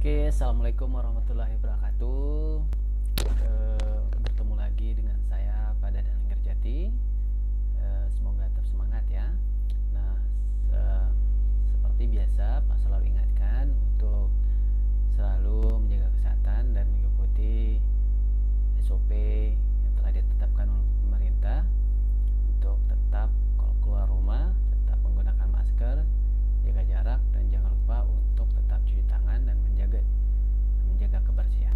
Oke, assalamualaikum warahmatullahi wabarakatuh. Bertemu lagi dengan saya pada Dalang Gerjati. Semoga tetap semangat ya. Nah, seperti biasa, Pak selalu ingatkan untuk selalu menjaga kesehatan dan mengikuti SOP yang telah ditetapkan oleh pemerintah untuk tetap kalau keluar rumah tetap menggunakan masker, jaga jarak, dan jangan lupa untuk tetap cuci tangan dan menjaga kebersihan.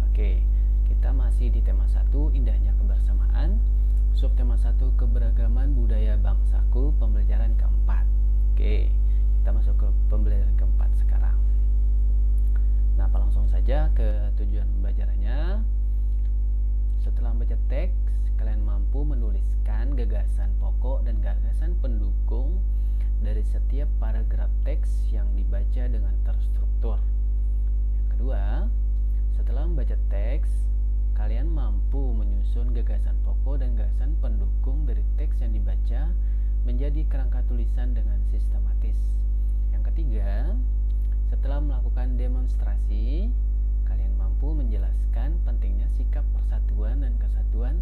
Oke, kita masih di tema 1, indahnya kebersamaan. Subtema 1, keberagaman budaya bangsaku, pembelajaran keempat. Oke, kita masuk ke pembelajaran keempat sekarang. Nah, langsung saja ke tujuan pembelajarannya. Setelah membaca teks, kalian mampu menuliskan gagasan pokok dan gagasan pendukung dari setiap paragraf teks yang dibaca dengan terstruktur. Yang kedua, setelah membaca teks, kalian mampu menyusun gagasan pokok dan gagasan pendukung dari teks yang dibaca menjadi kerangka tulisan dengan sistematis. Yang ketiga, setelah melakukan demonstrasi, kalian mampu menjelaskan pentingnya sikap persatuan dan kesatuan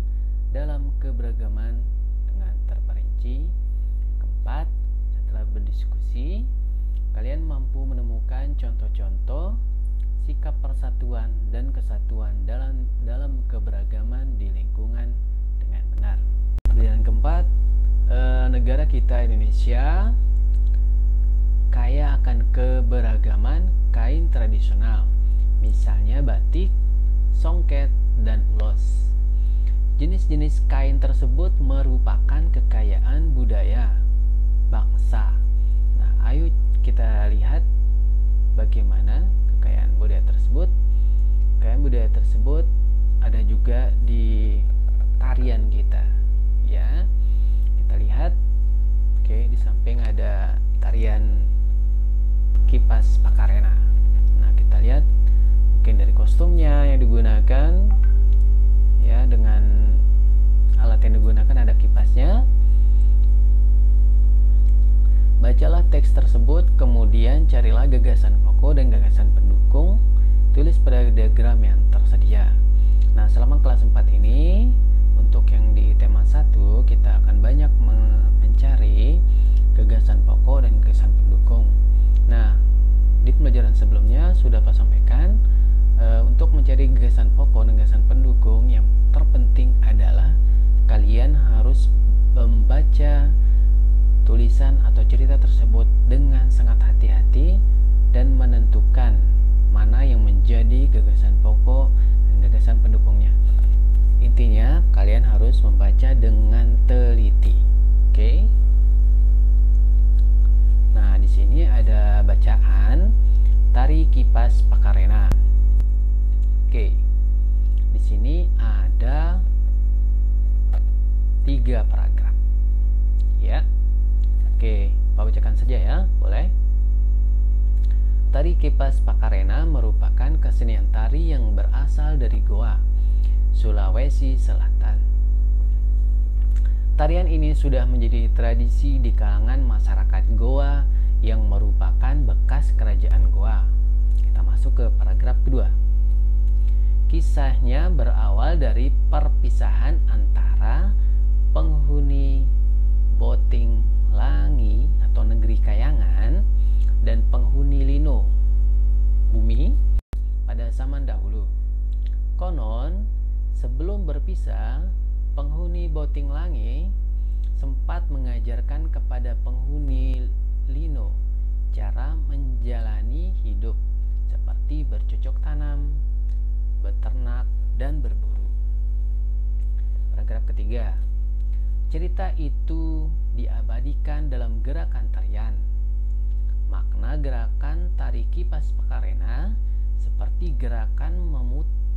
dalam keberagaman dengan terperinci. Yang keempat, setelah berdiskusi, kalian mampu menemukan contoh-contoh sikap persatuan dan kesatuan dalam keberagaman di lingkungan dengan benar. Pembelajaran keempat, negara kita Indonesia kaya akan keberagaman kain tradisional, misalnya batik, songket, dan ulos. Jenis-jenis kain tersebut merupakan kekayaan budaya bangsa. Nah, ayo kita lihat bagaimana kekayaan budaya tersebut. Kekayaan budaya tersebut ada juga di tarian kita, ya. Kita lihat, oke, di samping ada tarian Kipas Pakarena. Nah, kita lihat mungkin dari kostumnya yang digunakan, ya, dengan alat yang digunakan ada kipasnya. Bacalah teks tersebut, kemudian carilah gagasan pokok dan gagasan pendukung, tulis pada diagram yang tersedia. Nah, selama kelas 4 ini, untuk yang di tema 1, kita akan banyak mencari gagasan pokok dan gagasan pendukung. Nah, di pembelajaran sebelumnya sudah Pak sampaikan, untuk mencari gagasan pokok dan gagasan pendukung, yang terpenting adalah kalian harus membaca tulisan atau cerita tersebut dengan sangat hati-hati dan menentukan mana yang menjadi gagasan pokok dan gagasan pendukungnya. Intinya kalian harus membaca dengan teliti. Oke. Nah, di sini ada bacaan Tari Kipas Pakarena. Oke. Di sini ada 3 paragraf. Ya. Oke, Pak bacakan saja ya, boleh. Tari Kipas Pakarena merupakan kesenian tari yang berasal dari Goa, Sulawesi Selatan. Tarian ini sudah menjadi tradisi di kalangan masyarakat Goa yang merupakan bekas kerajaan Goa. Kita masuk ke paragraf kedua. Kisahnya berawal dari perpisahan antara penghuni Boting Langi atau negeri Kayangan dan penghuni Lino, bumi, pada zaman dahulu. Konon, sebelum berpisah, penghuni Boting Langi sempat mengajarkan kepada penghuni Lino cara menjalani hidup seperti bercocok tanam, beternak, dan berburu. Paragraf ketiga. Cerita itu diabadikan dalam gerakan tarian. Makna gerakan Tari Kipas Pakarena seperti gerakan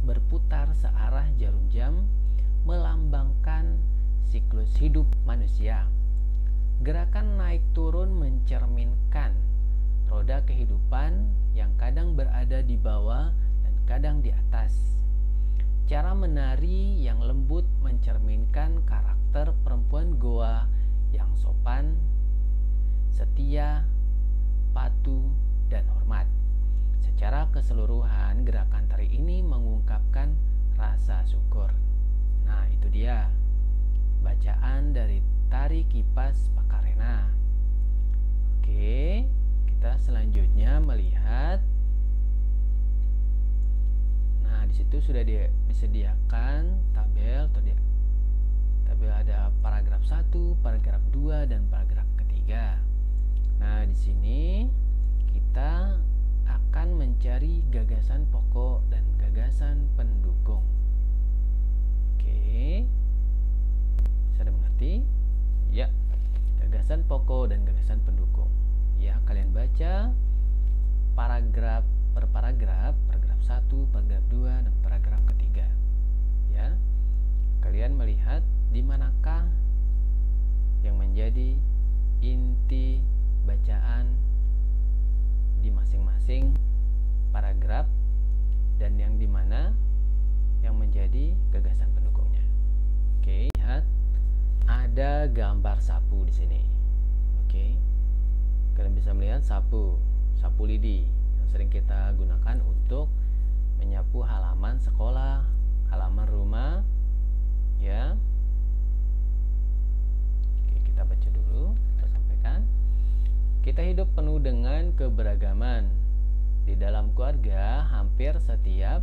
berputar searah jarum jam, melambangkan siklus hidup manusia. Gerakan naik turun mencerminkan roda kehidupan yang kadang berada di bawah dan kadang di atas. Cara menari yang lembut mencerminkan karakter perempuan Goa yang sopan, setia, patuh, dan hormat. Secara keseluruhan dari kipas Pakarena. Oke, kita selanjutnya melihat. Nah, di situ sudah disediakan tabel ada paragraf 1, paragraf 2, dan paragraf ketiga. Nah, di sini kita akan mencari gagasan pokok dan gagasan pendukung. Oke, bisa dimengerti? Ya, gagasan pokok dan gagasan pendukung. Ya, kalian baca paragraf per paragraf, paragraf 1, paragraf 2, dan paragraf ketiga. Ya, kalian melihat di manakah yang menjadi inti bacaan di masing-masing paragraf dan yang dimana yang menjadi gagasan pendukungnya. Oke, lihat ada gambar sapu di sini. Oke, kalian bisa melihat sapu lidi yang sering kita gunakan untuk menyapu halaman sekolah, halaman rumah, ya. Oke, kita baca dulu, kita sampaikan. Kita hidup penuh dengan keberagaman. Di dalam keluarga, hampir setiap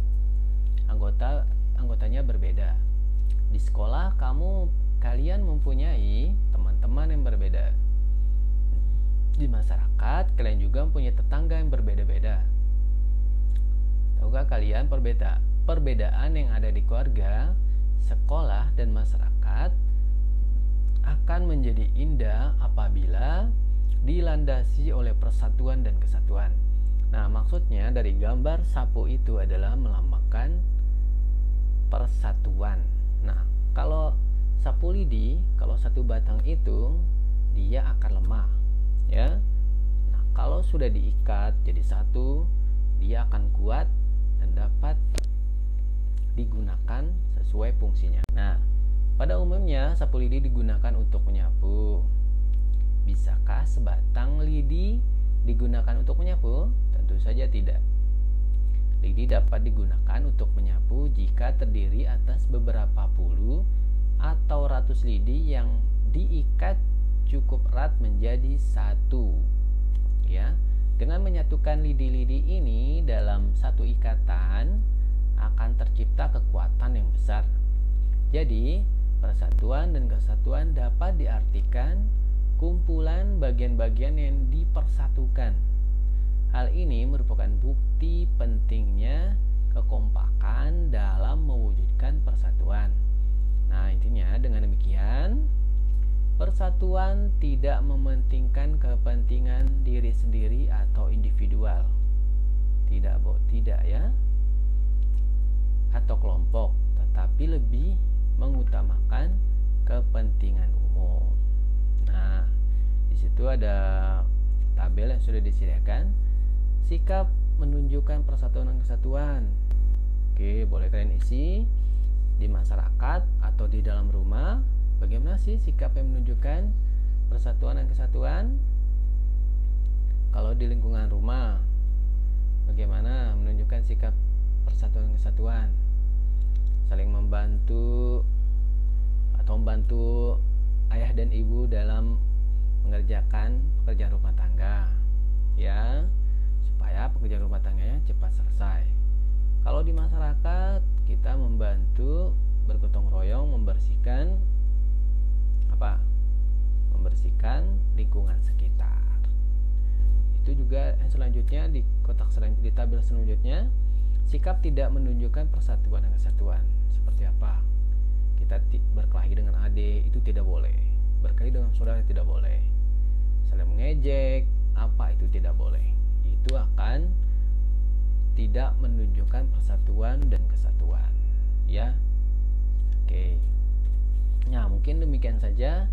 anggotanya berbeda. Di sekolah, kalian mempunyai teman-teman yang berbeda. Di masyarakat, kalian juga mempunyai tetangga yang berbeda-beda. Tahukah kalian perbedaan yang ada di keluarga, sekolah, dan masyarakat akan menjadi indah apabila dilandasi oleh persatuan dan kesatuan. Nah, maksudnya dari gambar sapu itu adalah melambangkan persatuan. Nah, kalau sapu lidi, kalau satu batang itu dia akan lemah, ya. Nah, kalau sudah diikat jadi satu, dia akan kuat dan dapat digunakan sesuai fungsinya. Nah, pada umumnya sapu lidi digunakan untuk menyapu. Bisakah sebatang lidi digunakan untuk menyapu? Tentu saja tidak. Lidi dapat digunakan untuk menyapu jika terdiri atas beberapa puluh atau ratus lidi yang diikat cukup erat menjadi satu. Ya, dengan menyatukan lidi-lidi ini dalam satu ikatan akan tercipta kekuatan yang besar. Jadi, persatuan dan kesatuan dapat diartikan kumpulan bagian-bagian yang dipersatukan. Hal ini merupakan bukti pentingnya kekompakan dalam mewujudkan persatuan. Nah, intinya dengan demikian, persatuan tidak mementingkan kepentingan diri sendiri atau individual. Tidak ya. Atau kelompok, tetapi lebih mengutamakan kepentingan umum. Nah, di situ ada tabel yang sudah disediakan. Sikap menunjukkan persatuan dan kesatuan. Oke, boleh kalian isi di masyarakat atau di dalam rumah. Bagaimana sih sikap yang menunjukkan persatuan dan kesatuan? Kalau di lingkungan rumah, bagaimana menunjukkan sikap persatuan dan kesatuan? Saling membantu atau membantu ayah dan ibu dalam mengerjakan pekerjaan rumah tangga, ya, supaya pekerjaan rumah tangganya cepat selesai. Kalau di masyarakat, kita membantu bergotong royong membersihkan lingkungan sekitar. Itu juga yang selanjutnya di di tabel selanjutnya, sikap tidak menunjukkan persatuan dan kesatuan. Seperti apa? Kita berkelahi dengan adik itu tidak boleh. Berkelahi dengan saudara tidak boleh. Saling mengejek, apa itu tidak boleh. Itu akan tidak menunjukkan persatuan dan kesatuan, ya. Oke. Nah, mungkin demikian saja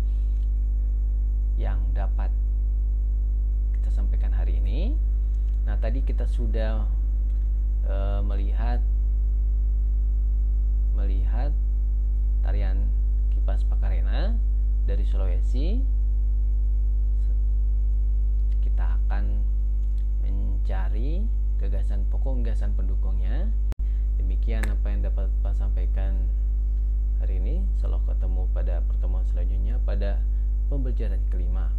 yang dapat kita sampaikan hari ini. Nah, tadi kita sudah melihat tarian kipas Pakarena dari Sulawesi. Kita akan mencari gagasan pokok, gagasan pendukungnya. Demikian apa yang dapat Pak sampaikan hari ini. Selalu ketemu pada pertemuan selanjutnya pada pembelajaran kelima.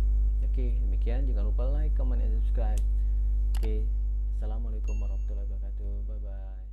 Oke, demikian. Jangan lupa like, comment, and subscribe. Oke, assalamualaikum warahmatullahi wabarakatuh. Bye bye.